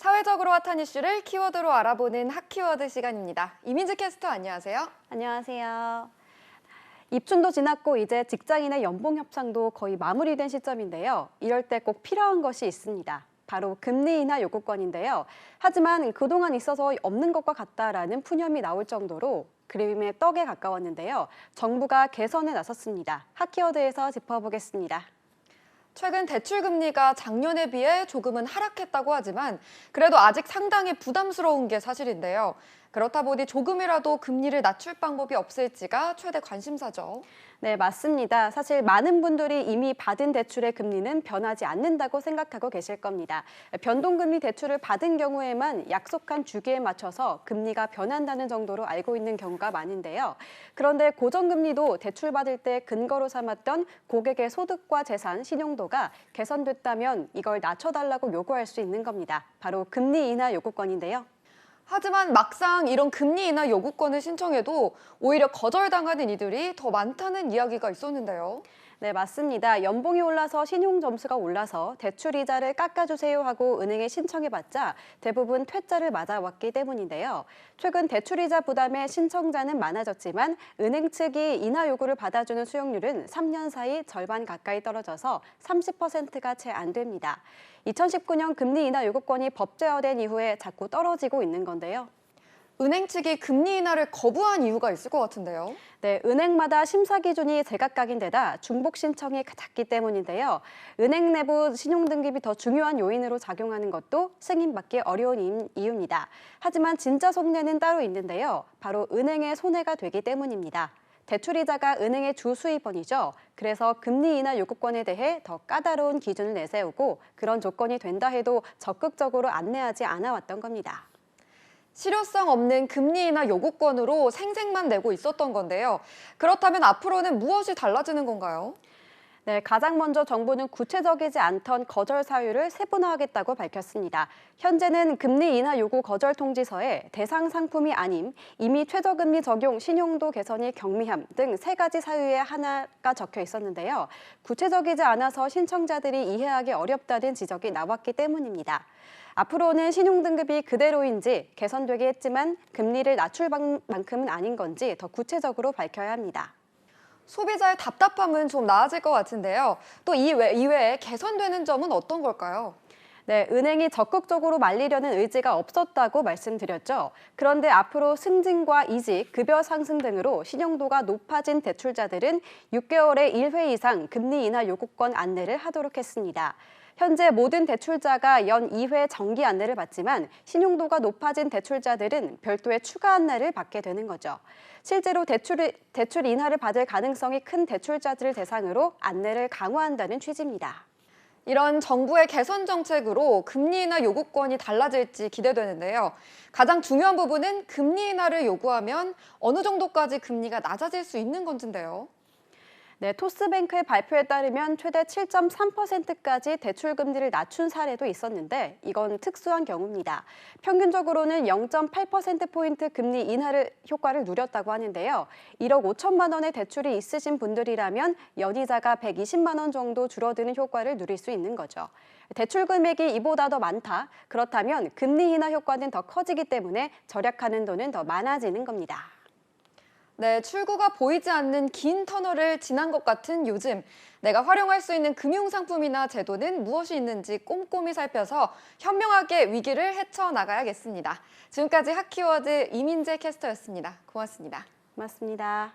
사회적으로 핫한 이슈를 키워드로 알아보는 핫키워드 시간입니다. 이민지 캐스터 안녕하세요. 안녕하세요. 입춘도 지났고 이제 직장인의 연봉 협상도 거의 마무리된 시점인데요. 이럴 때 꼭 필요한 것이 있습니다. 바로 금리 인하 요구권인데요. 하지만 그동안 있어서 없는 것과 같다라는 푸념이 나올 정도로 그림의 떡에 가까웠는데요. 정부가 개선에 나섰습니다. 핫키워드에서 짚어보겠습니다. 최근 대출 금리가 작년에 비해 조금은 하락했다고 하지만 그래도 아직 상당히 부담스러운 게 사실인데요. 그렇다 보니 조금이라도 금리를 낮출 방법이 없을지가 최대 관심사죠. 네, 맞습니다. 사실 많은 분들이 이미 받은 대출의 금리는 변하지 않는다고 생각하고 계실 겁니다. 변동금리 대출을 받은 경우에만 약속한 주기에 맞춰서 금리가 변한다는 정도로 알고 있는 경우가 많은데요. 그런데 고정금리도 대출 받을 때 근거로 삼았던 고객의 소득과 재산, 신용도가 개선됐다면 이걸 낮춰달라고 요구할 수 있는 겁니다. 바로 금리 인하 요구권인데요. 하지만 막상 이런 금리 인하 요구권을 신청해도 오히려 거절당하는 이들이 더 많다는 이야기가 있었는데요. 네, 맞습니다. 연봉이 올라서 신용 점수가 올라서 대출 이자를 깎아주세요 하고 은행에 신청해봤자 대부분 퇴짜를 맞아왔기 때문인데요. 최근 대출 이자 부담에 신청자는 많아졌지만 은행 측이 인하 요구를 받아주는 수용률은 3년 사이 절반 가까이 떨어져서 30%가 채 안 됩니다. 2019년 금리 인하 요구권이 법제화된 이후에 자꾸 떨어지고 있는 건데요. 은행 측이 금리 인하를 거부한 이유가 있을 것 같은데요. 네, 은행마다 심사 기준이 제각각인 데다 중복 신청이 작기 때문인데요. 은행 내부 신용 등급이 더 중요한 요인으로 작용하는 것도 승인받기 어려운 이유입니다. 하지만 진짜 속내는 따로 있는데요. 바로 은행의 손해가 되기 때문입니다. 대출이자가 은행의 주 수입원이죠. 그래서 금리 인하 요구권에 대해 더 까다로운 기준을 내세우고 그런 조건이 된다 해도 적극적으로 안내하지 않아 왔던 겁니다. 실효성 없는 금리 인하 요구권으로 생색만 내고 있었던 건데요. 그렇다면 앞으로는 무엇이 달라지는 건가요? 네, 가장 먼저 정부는 구체적이지 않던 거절 사유를 세분화하겠다고 밝혔습니다. 현재는 금리 인하 요구 거절 통지서에 대상 상품이 아님, 이미 최저금리 적용, 신용도 개선이 경미함 등 세 가지 사유에 하나가 적혀 있었는데요. 구체적이지 않아서 신청자들이 이해하기 어렵다는 지적이 나왔기 때문입니다. 앞으로는 신용등급이 그대로인지 개선되게 했지만 금리를 낮출 만큼은 아닌 건지 더 구체적으로 밝혀야 합니다. 소비자의 답답함은 좀 나아질 것 같은데요. 또 이외에 개선되는 점은 어떤 걸까요? 네, 은행이 적극적으로 말리려는 의지가 없었다고 말씀드렸죠. 그런데 앞으로 승진과 이직, 급여 상승 등으로 신용도가 높아진 대출자들은 6개월에 1회 이상 금리 인하 요구권 안내를 하도록 했습니다. 현재 모든 대출자가 연 2회 정기 안내를 받지만 신용도가 높아진 대출자들은 별도의 추가 안내를 받게 되는 거죠. 실제로 대출 인하를 받을 가능성이 큰 대출자들을 대상으로 안내를 강화한다는 취지입니다. 이런 정부의 개선 정책으로 금리 인하 요구권이 달라질지 기대되는데요. 가장 중요한 부분은 금리 인하를 요구하면 어느 정도까지 금리가 낮아질 수 있는 건지인데요. 네, 토스뱅크의 발표에 따르면 최대 7.3%까지 대출 금리를 낮춘 사례도 있었는데 이건 특수한 경우입니다. 평균적으로는 0.8%포인트 금리 인하를 효과를 누렸다고 하는데요. 1억 5천만 원의 대출이 있으신 분들이라면 연이자가 120만 원 정도 줄어드는 효과를 누릴 수 있는 거죠. 대출 금액이 이보다 더 많다. 그렇다면 금리 인하 효과는 더 커지기 때문에 절약하는 돈은 더 많아지는 겁니다. 네, 출구가 보이지 않는 긴 터널을 지난 것 같은 요즘, 내가 활용할 수 있는 금융상품이나 제도는 무엇이 있는지 꼼꼼히 살펴서 현명하게 위기를 헤쳐나가야겠습니다. 지금까지 핫키워드 이민재 캐스터였습니다. 고맙습니다. 고맙습니다.